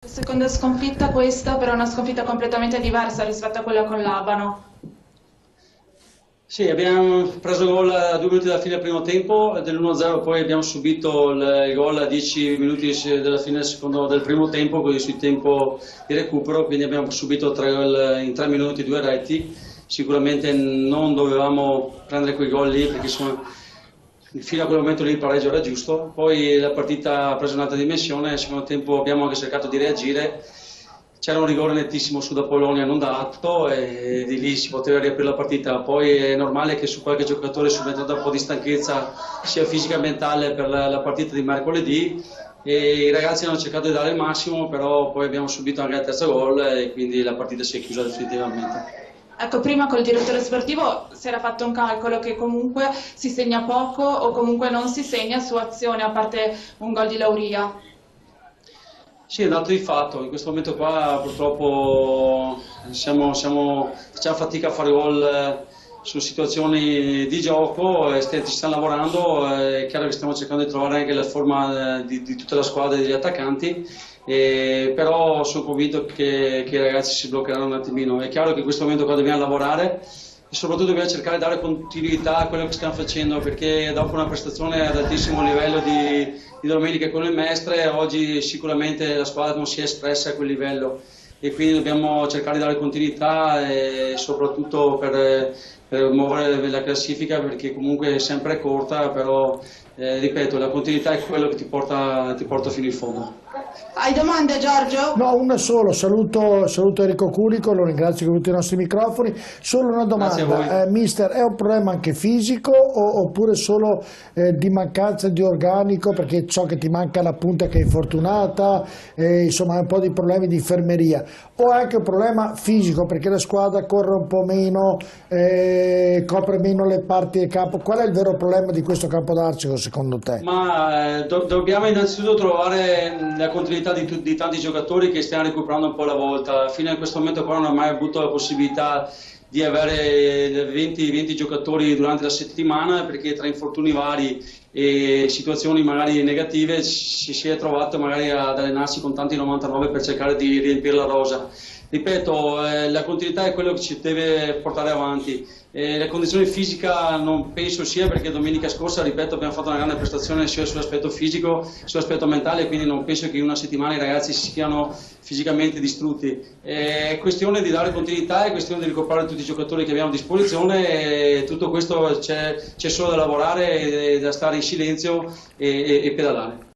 Seconda sconfitta questa, però è una sconfitta completamente diversa rispetto a quella con l'Abano. Sì, abbiamo preso gol a 2 minuti dalla fine del primo tempo, dell'1-0 poi abbiamo subito il gol a 10 minuti dalla fine del primo tempo, così sul tempo di recupero, quindi abbiamo subito 3 gol in 3 minuti, 2 reti. Sicuramente non dovevamo prendere quei gol lì perché fino a quel momento lì il pareggio era giusto, poi la partita ha preso un'altra dimensione, nel secondo tempo abbiamo anche cercato di reagire. C'era un rigore nettissimo su da Polonia non dato e di lì si poteva riaprire la partita. Poi è normale che su qualche giocatore subentra un po' di stanchezza sia fisica che mentale per la partita di mercoledì e i ragazzi hanno cercato di dare il massimo, però poi abbiamo subito anche il terzo gol e quindi la partita si è chiusa definitivamente. Ecco, prima col direttore sportivo si era fatto un calcolo che comunque si segna poco o comunque non si segna su azione, a parte un gol di Lauria. Sì, è un dato di fatto, in questo momento qua purtroppo facciamo fatica a fare gol su situazioni di gioco, ci stiamo lavorando, è chiaro che stiamo cercando di trovare anche la forma di tutta la squadra e degli attaccanti, però sono convinto che i ragazzi si bloccheranno un attimino. È chiaro che in questo momento qua dobbiamo lavorare e soprattutto dobbiamo cercare di dare continuità a quello che stiamo facendo, perché dopo una prestazione ad altissimo livello di domenica con il Mestre, oggi sicuramente la squadra non si è espressa a quel livello e quindi dobbiamo cercare di dare continuità e soprattutto per muovere la classifica, perché comunque è sempre corta, però ripeto, la continuità è quello che ti porta fino in fondo. Hai domande, Giorgio? No, una solo, saluto Enrico Curico, lo ringrazio con tutti i nostri microfoni. Solo una domanda, mister, è un problema anche fisico oppure solo di mancanza di organico, perché so che ti manca la punta che è infortunata, insomma un po' di problemi di infermeria, o è anche un problema fisico perché la squadra corre un po' meno, copre meno le parti del campo? Qual è il vero problema di questo Campodarcico secondo te? Ma dobbiamo innanzitutto trovare la continuità di tanti giocatori che stiano recuperando un po' alla volta. Fino a questo momento qua non ho mai avuto la possibilità di avere 20 giocatori durante la settimana, perché tra infortuni vari e situazioni magari negative si è trovato magari ad allenarsi con tanti 99 per cercare di riempire la rosa. Ripeto, la continuità è quello che ci deve portare avanti. La condizione fisica non penso sia, perché domenica scorsa, ripeto, abbiamo fatto una grande prestazione sia sull'aspetto fisico sia sull'aspetto mentale, quindi non penso che in una settimana i ragazzi siano fisicamente distrutti. È questione di dare continuità, è questione di recuperare tutti i giocatori che abbiamo a disposizione e tutto questo c'è solo da lavorare e da stare in silenzio e pedalare.